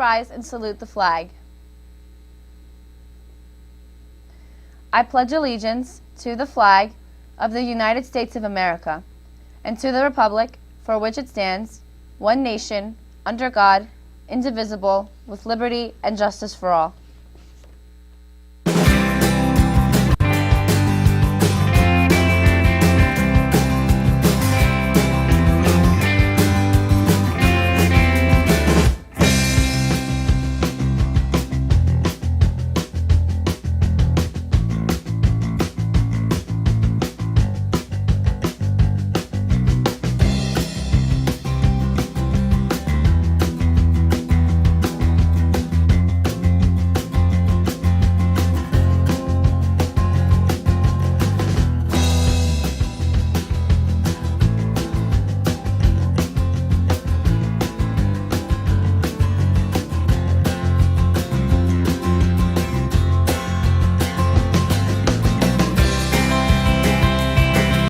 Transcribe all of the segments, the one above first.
rise and salute the flag. I pledge allegiance to the flag of the United States of America and to the republic for which it stands, one nation, under God, indivisible, with liberty and justice for all.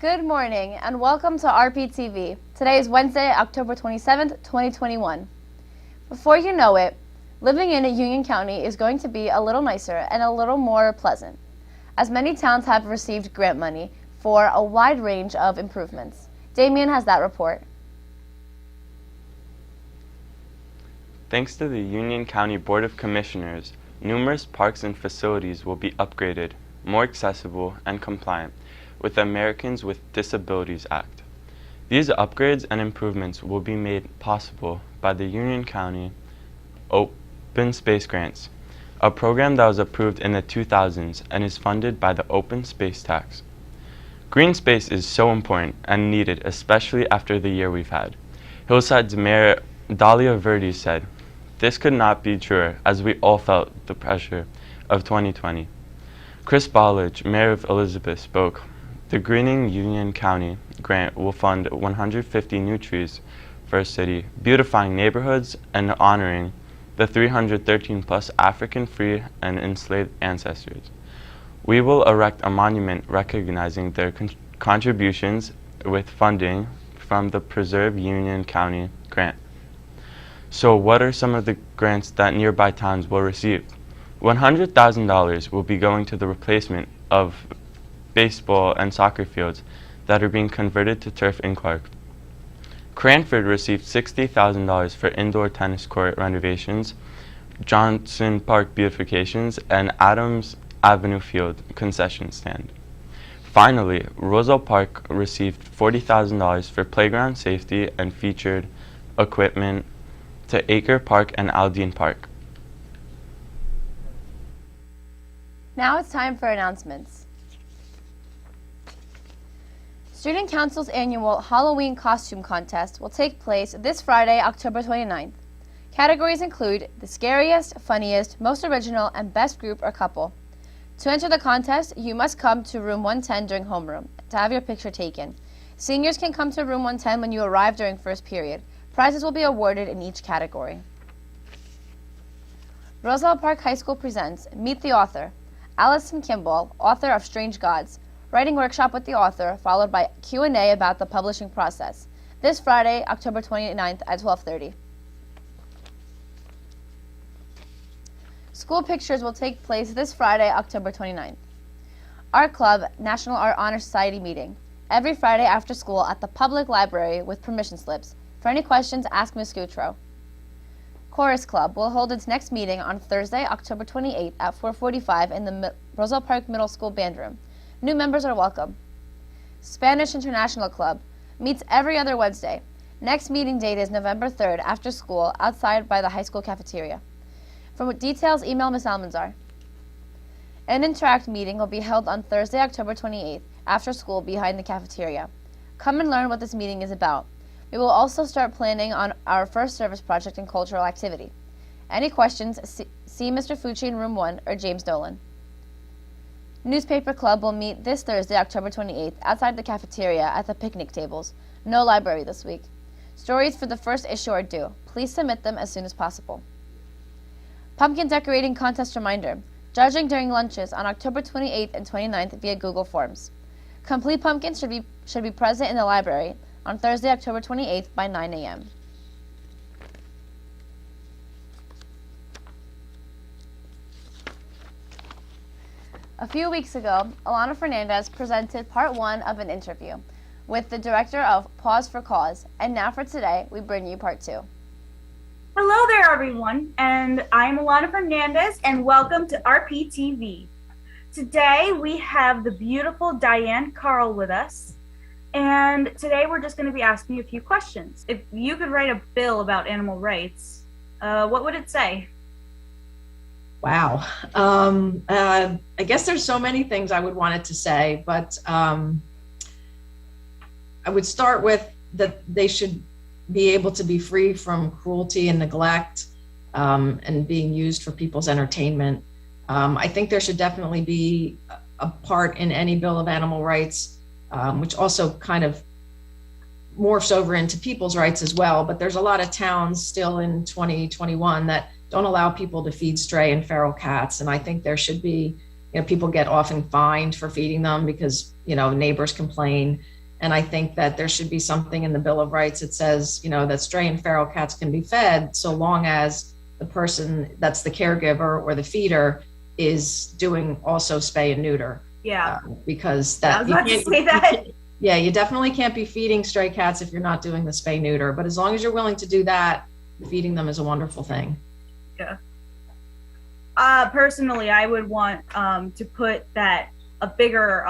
Good morning and welcome to RPtv. Today is Wednesday, October 27th, 2021. Before you know it, living in Union County is going to be a little nicer and a little more pleasant, as many towns have received grant money for a wide range of improvements. Damien has that report. Thanks to the Union County Board of Commissioners, numerous parks and facilities will be upgraded, more accessible, and compliant with the Americans with Disabilities Act. These upgrades and improvements will be made possible by the Union County Open Space Grants, a program that was approved in the 2000s and is funded by the Open Space Tax. Green space is so important and needed, especially after the year we've had. Hillside's Mayor Dahlia Verde said, "This could not be truer, as we all felt the pressure of 2020. Chris Ballage, Mayor of Elizabeth, spoke. The Greening Union County grant will fund 150 new trees for a city, beautifying neighborhoods and honoring the 313 plus African free and enslaved ancestors. We will erect a monument recognizing their contributions with funding from the Preserve Union County grant." So what are some of the grants that nearby towns will receive? $100,000 will be going to the replacement of baseball and soccer fields that are being converted to turf in Clark. Cranford received $60,000 for indoor tennis court renovations, Johnson Park beautifications, and Adams Avenue Field concession stand. Finally, Roselle Park received $40,000 for playground safety and featured equipment to Acre Park and Aldine Park. Now it's time for announcements. Student Council's annual Halloween costume contest will take place this Friday, October 29th. Categories include the scariest, funniest, most original, and best group or couple. To enter the contest, you must come to room 110 during homeroom to have your picture taken. Seniors can come to room 110 when you arrive during first period. Prizes will be awarded in each category. Roselle Park High School presents Meet the Author. Allison Kimball, author of Strange Gods, writing workshop with the author, followed by Q&A about the publishing process. This Friday, October 29th at 12:30. School pictures will take place this Friday, October 29th. Art Club National Art Honor Society meeting, every Friday after school at the public library with permission slips. For any questions, ask Ms. Gutro. Chorus Club will hold its next meeting on Thursday, October 28th at 4:45 in the Roselle Park Middle School Band Room. New members are welcome. Spanish International Club meets every other Wednesday. Next meeting date is November 3rd after school outside by the high school cafeteria. For details, email Ms. Almanzar. An Interact meeting will be held on Thursday, October 28th after school behind the cafeteria. Come and learn what this meeting is about. We will also start planning on our first service project and cultural activity. Any questions, see Mr. Fucci in room 1 or James Dolan. Newspaper Club will meet this Thursday, October 28th, outside the cafeteria at the picnic tables. No library this week. Stories for the first issue are due. Please submit them as soon as possible. Pumpkin decorating contest reminder. Judging during lunches on October 28th and 29th via Google Forms. Complete pumpkins should be present in the library on Thursday, October 28th by 9 a.m. A few weeks ago, Alana Fernandez presented part 1 of an interview with the director of Pause for Cause, and now for today, we bring you part 2. Hello there, everyone, and I'm Alana Fernandez, and welcome to RPtv. Today, we have the beautiful Diane Carl with us, and today we're just going to be asking you a few questions. If you could write a bill about animal rights, what would it say? Wow. I guess there's so many things I would want it to say, but I would start with that they should be able to be free from cruelty and neglect and being used for people's entertainment. I think there should definitely be a part in any Bill of Animal Rights, which also kind of morphs over into people's rights as well. But there's a lot of towns still in 2021 that don't allow people to feed stray and feral cats. And I think there should be, people get often fined for feeding them because, neighbors complain. And I think that there should be something in the Bill of Rights that says, that stray and feral cats can be fed so long as the person that's the caregiver or the feeder is doing also spay and neuter. Yeah. Because that I was about to say that. Yeah, you definitely can't be feeding stray cats if you're not doing the spay neuter. But as long as you're willing to do that, feeding them is a wonderful thing. Yeah. Personally, I would want to put that a bigger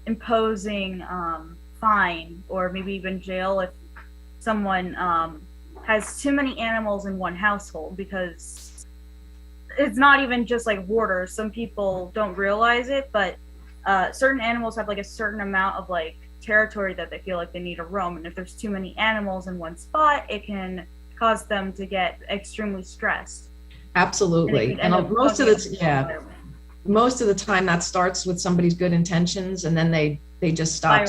imposing fine or maybe even jail if someone has too many animals in one household, because it's not even just like hoarders. Some people don't realize it, but certain animals have like a certain amount of like territory that they feel like they need to roam, and if there's too many animals in one spot, it can cause them to get extremely stressed. Absolutely. And most of the time that starts with somebody's good intentions, and then they just stop.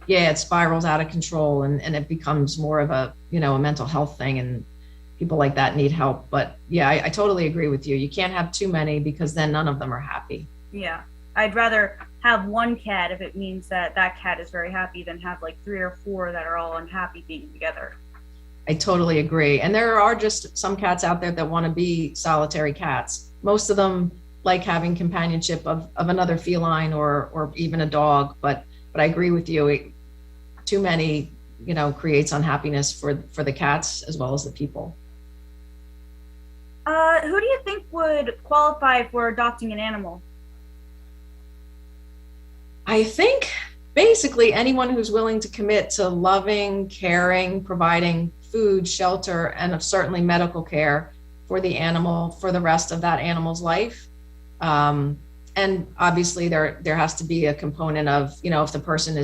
It spirals out of control, and it becomes more of a a mental health thing, and people like that need help. But yeah, I totally agree with you. You can't have too many, because then none of them are happy. Yeah, I'd rather have one cat if it means that cat is very happy than have like 3 or 4 that are all unhappy being together. I totally agree. And there are just some cats out there that want to be solitary cats. Most of them like having companionship of another feline or even a dog. But I agree with you. Too many, creates unhappiness for the cats as well as the people. Who do you think would qualify for adopting an animal? I think basically anyone who's willing to commit to loving, caring, providing food, shelter, and certainly medical care for the animal for the rest of that animal's life. And obviously there has to be a component of, if the person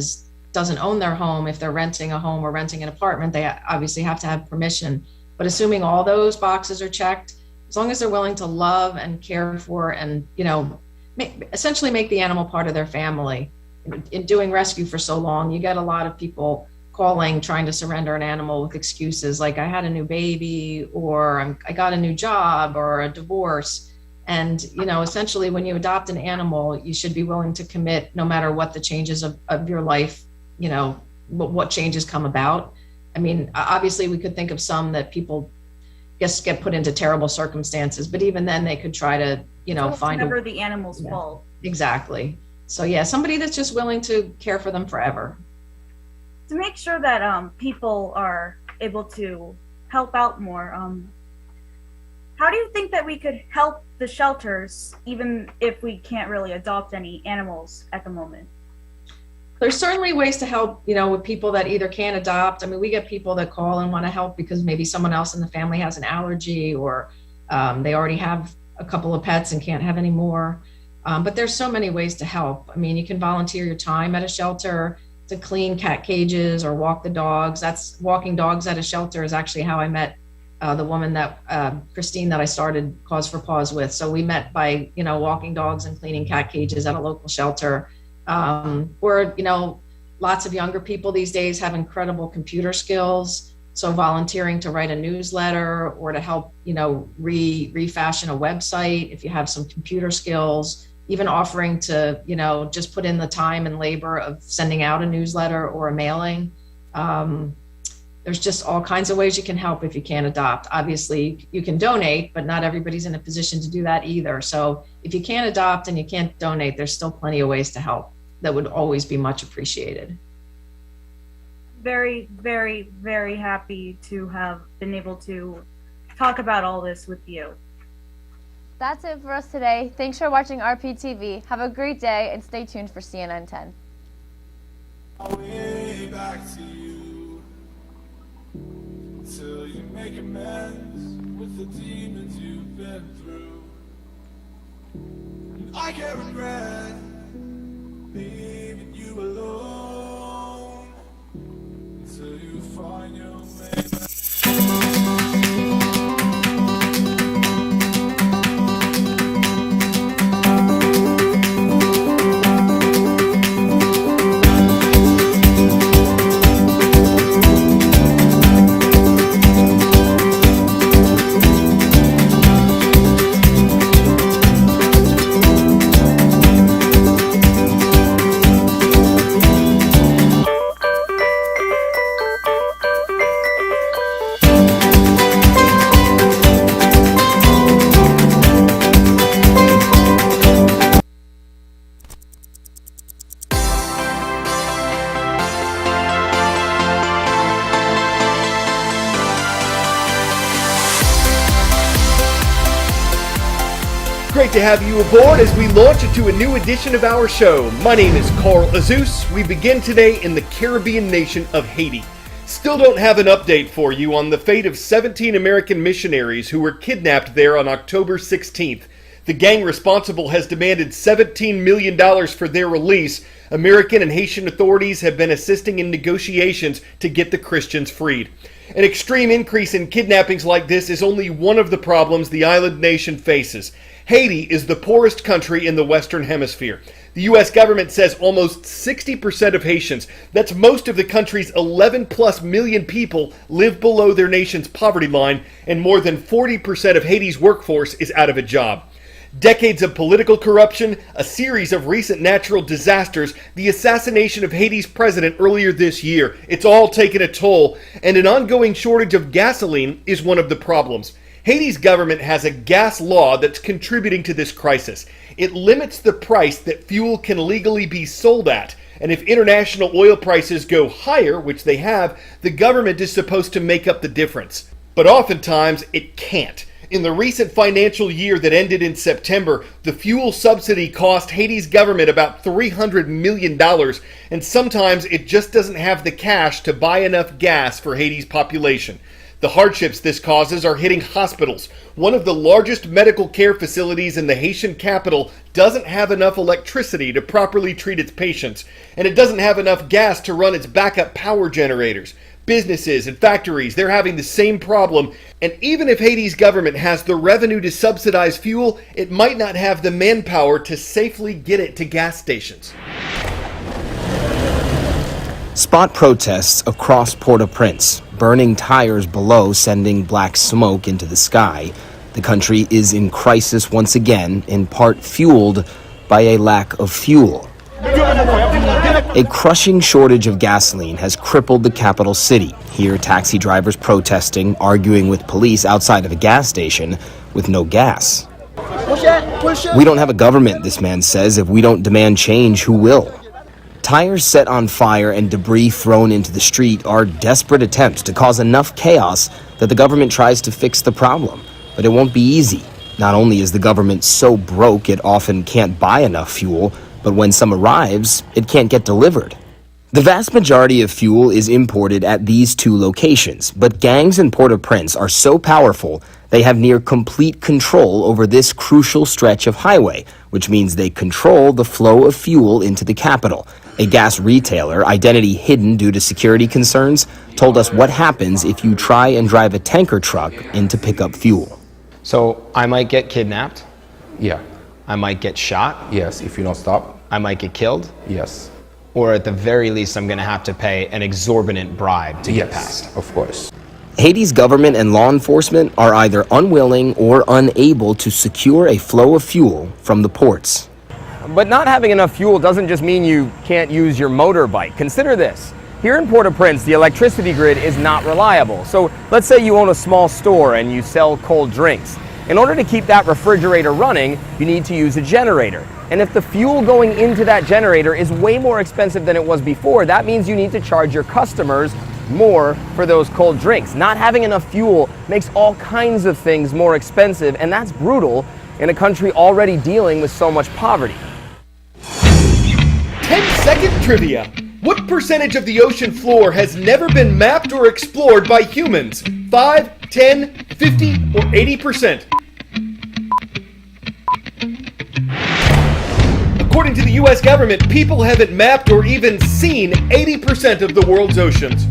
doesn't own their home, if they're renting a home or renting an apartment, they obviously have to have permission. But assuming all those boxes are checked, as long as they're willing to love and care for and, essentially make the animal part of their family. In doing rescue for so long, you get a lot of people calling, trying to surrender an animal with excuses like I had a new baby, or I got a new job, or a divorce. And, essentially when you adopt an animal, you should be willing to commit no matter what the changes of your life, what changes come about. I mean, obviously we could think of some that people just get put into terrible circumstances, but even then they could try to, find never the animal's fault. Exactly. So yeah, somebody that's just willing to care for them forever. To make sure that people are able to help out more, how do you think that we could help the shelters, even if we can't really adopt any animals at the moment? There's certainly ways to help, with people that either can't adopt. I mean, we get people that call and want to help because maybe someone else in the family has an allergy, or they already have a couple of pets and can't have any more. But there's so many ways to help. I mean, you can volunteer your time at a shelter to clean cat cages or walk the dogs. That's walking dogs at a shelter is actually how I met the woman that Christine that I started Cause for Paws with. So we met by walking dogs and cleaning cat cages at a local shelter. Or lots of younger people these days have incredible computer skills. So volunteering to write a newsletter or to help refashion a website if you have some computer skills. Even offering to just put in the time and labor of sending out a newsletter or a mailing. There's just all kinds of ways you can help if you can't adopt. Obviously, you can donate, but not everybody's in a position to do that either. So if you can't adopt and you can't donate, there's still plenty of ways to help. That would always be much appreciated. Very, very, very happy to have been able to talk about all this with you. That's it for us today. Thanks for watching RPtv. Have a great day and stay tuned for CNN 10. Way back to you till you make amends with the demons you've been through. And I can't regret leaving you alone until you find your way back. Great to have you aboard as we launch into a new edition of our show. My name is Carl Azus. We begin today in the Caribbean nation of Haiti. Still don't have an update for you on the fate of 17 American missionaries who were kidnapped there on October 16th. The gang responsible has demanded $17 million for their release. American and Haitian authorities have been assisting in negotiations to get the Christians freed. An extreme increase in kidnappings like this is only one of the problems the island nation faces. Haiti is the poorest country in the Western Hemisphere. The U.S. government says almost 60% of Haitians, that's most of the country's 11 plus million people, live below their nation's poverty line, and more than 40% of Haiti's workforce is out of a job. Decades of political corruption, a series of recent natural disasters, the assassination of Haiti's president earlier this year, it's all taken a toll, and an ongoing shortage of gasoline is one of the problems. Haiti's government has a gas law that's contributing to this crisis. It limits the price that fuel can legally be sold at, and if international oil prices go higher, which they have, the government is supposed to make up the difference. But oftentimes, it can't. In the recent financial year that ended in September, the fuel subsidy cost Haiti's government about $300 million, and sometimes it just doesn't have the cash to buy enough gas for Haiti's population. The hardships this causes are hitting hospitals. One of the largest medical care facilities in the Haitian capital doesn't have enough electricity to properly treat its patients, and it doesn't have enough gas to run its backup power generators. Businesses and factories, they're having the same problem, and even if Haiti's government has the revenue to subsidize fuel, it might not have the manpower to safely get it to gas stations. Spot protests across Port-au-Prince, burning tires below sending black smoke into the sky. The country is in crisis once again, in part fueled by a lack of fuel. A crushing shortage of gasoline has crippled the capital city. Here, taxi drivers protesting, arguing with police outside of a gas station with no gas. We don't have a government, this man says. If we don't demand change, who will? Tires set on fire and debris thrown into the street are desperate attempts to cause enough chaos that the government tries to fix the problem. But it won't be easy. Not only is the government so broke it often can't buy enough fuel, but when some arrives, it can't get delivered. The vast majority of fuel is imported at these two locations, but gangs in Port-au-Prince are so powerful they have near complete control over this crucial stretch of highway, which means they control the flow of fuel into the capital. A gas retailer, identity hidden due to security concerns, told us what happens if you try and drive a tanker truck in to pick up fuel. So I might get kidnapped. Yeah. I might get shot. Yes, if you don't stop. I might get killed. Yes. Or at the very least, I'm going to have to pay an exorbitant bribe to get past. Of course. Haiti's government and law enforcement are either unwilling or unable to secure a flow of fuel from the ports. But not having enough fuel doesn't just mean you can't use your motorbike. Consider this. Here in Port-au-Prince, the electricity grid is not reliable. So let's say you own a small store and you sell cold drinks. In order to keep that refrigerator running, you need to use a generator. And if the fuel going into that generator is way more expensive than it was before, that means you need to charge your customers more for those cold drinks. Not having enough fuel makes all kinds of things more expensive, and that's brutal in a country already dealing with so much poverty. 10-second trivia. What percentage of the ocean floor has never been mapped or explored by humans? 5, 10, 50, or 80%? According to the US government, people haven't mapped or even seen 80% of the world's oceans.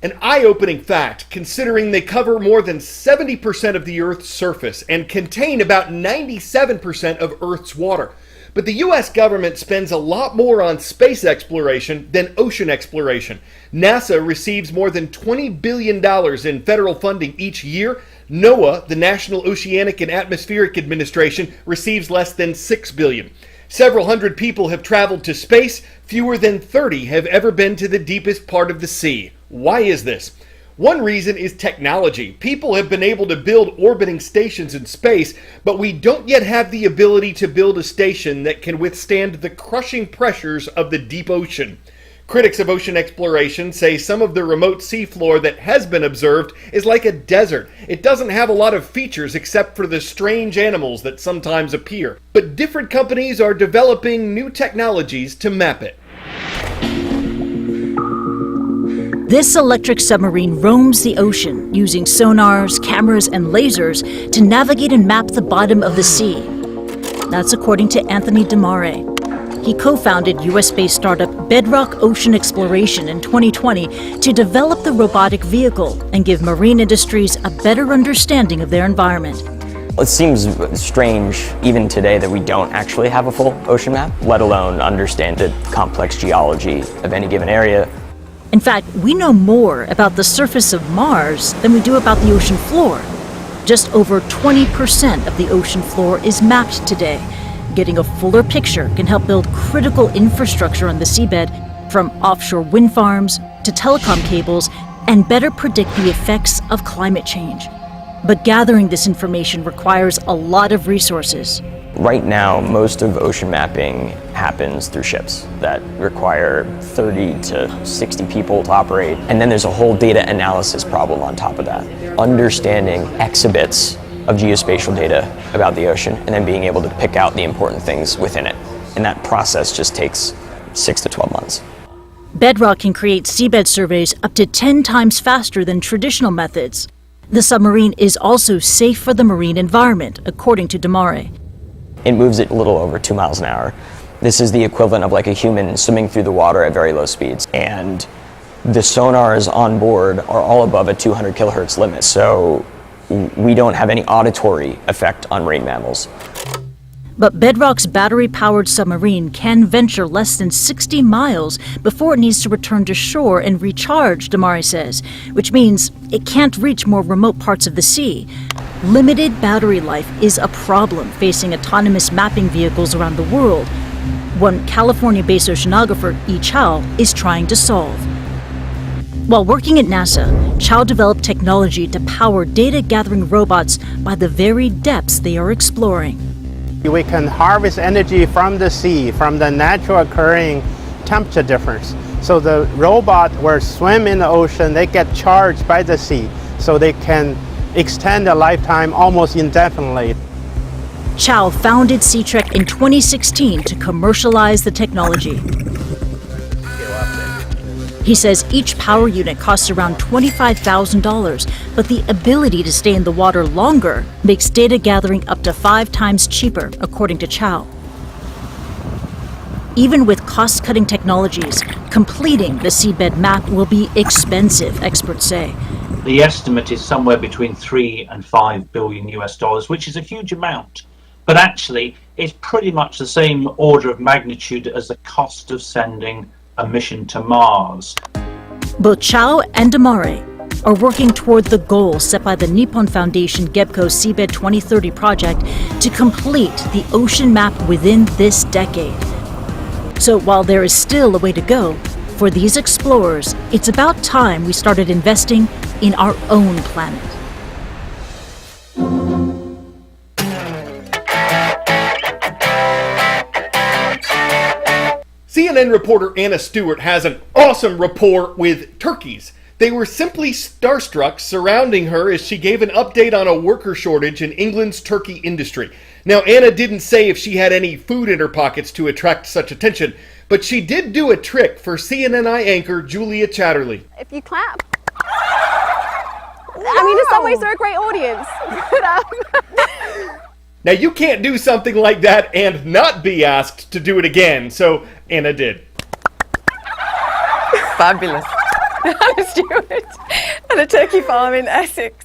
An eye-opening fact, considering they cover more than 70% of the Earth's surface and contain about 97% of Earth's water. But the US government spends a lot more on space exploration than ocean exploration. NASA receives more than $20 billion in federal funding each year. NOAA, the National Oceanic and Atmospheric Administration, receives less than $6 billion. Several hundred people have traveled to space. Fewer than 30 have ever been to the deepest part of the sea. Why is this? One reason is technology. People have been able to build orbiting stations in space, but we don't yet have the ability to build a station that can withstand the crushing pressures of the deep ocean. Critics of ocean exploration say some of the remote seafloor that has been observed is like a desert. It doesn't have a lot of features except for the strange animals that sometimes appear. But different companies are developing new technologies to map it. This electric submarine roams the ocean using sonars, cameras, and lasers to navigate and map the bottom of the sea. That's according to Anthony DeMare. He co-founded US-based startup Bedrock Ocean Exploration in 2020 to develop the robotic vehicle and give marine industries a better understanding of their environment. It seems strange even today that we don't actually have a full ocean map, let alone understand the complex geology of any given area. In fact, we know more about the surface of Mars than we do about the ocean floor. Just over 20% of the ocean floor is mapped today. Getting a fuller picture can help build critical infrastructure on the seabed, from offshore wind farms to telecom cables, and better predict the effects of climate change. But gathering this information requires a lot of resources. Right now, most of ocean mapping happens through ships that require 30 to 60 people to operate. And then there's a whole data analysis problem on top of that. Understanding exhibits of geospatial data about the ocean and then being able to pick out the important things within it. And that process just takes 6 to 12 months. Bedrock can create seabed surveys up to 10 times faster than traditional methods. The submarine is also safe for the marine environment, according to DeMare. It moves at a little over 2 miles an hour. This is the equivalent of like a human swimming through the water at very low speeds. And the sonars on board are all above a 200 kilohertz limit, so we don't have any auditory effect on marine mammals. But Bedrock's battery-powered submarine can venture less than 60 miles before it needs to return to shore and recharge, DeMare says, which means it can't reach more remote parts of the sea. Limited battery life is a problem facing autonomous mapping vehicles around the world. One California-based oceanographer, Yi Chao, is trying to solve. While working at NASA, Chao developed technology to power data-gathering robots by the very depths they are exploring. We can harvest energy from the sea, from the natural occurring temperature difference. So the robot will swim in the ocean, they get charged by the sea, so they can extend their lifetime almost indefinitely. Chao founded SeaTrek in 2016 to commercialize the technology. He says each power unit costs around $25,000, but the ability to stay in the water longer makes data gathering up to 5 times cheaper, according to Chao. Even with cost-cutting technologies, completing the seabed map will be expensive, experts say. The estimate is somewhere between 3 and 5 billion US dollars, which is a huge amount. But actually, it's pretty much the same order of magnitude as the cost of sending a mission to Mars. Both Chao and DeMare are working toward the goal set by the Nippon Foundation GEPCO Seabed 2030 project to complete the ocean map within this decade. So while there is still a way to go, for these explorers, it's about time we started investing in our own planet. CNN reporter Anna Stewart has an awesome rapport with turkeys. They were simply starstruck surrounding her as she gave an update on a worker shortage in England's turkey industry. Now, Anna didn't say if she had any food in her pockets to attract such attention, but she did do a trick for CNNI anchor Julia Chatterley. If you clap. I mean, in some ways, they're a great audience. Now, you can't do something like that and not be asked to do it again, so Anna did. Fabulous. I'm Stuart at a turkey farm in Essex.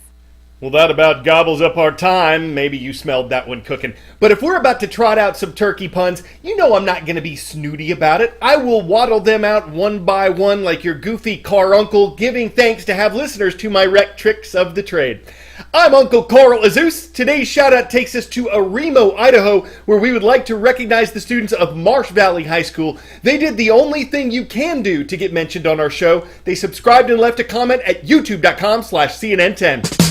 Well, that about gobbles up our time. Maybe you smelled that one cooking. But if we're about to trot out some turkey puns, you know I'm not going to be snooty about it. I will waddle them out one by one like your goofy car uncle, giving thanks to have listeners to my wreck tricks of the trade. I'm Uncle Carl Azus. Today's shout-out takes us to Aremo, Idaho, where we would like to recognize the students of Marsh Valley High School. They did the only thing you can do to get mentioned on our show. They subscribed and left a comment at youtube.com/CNN10.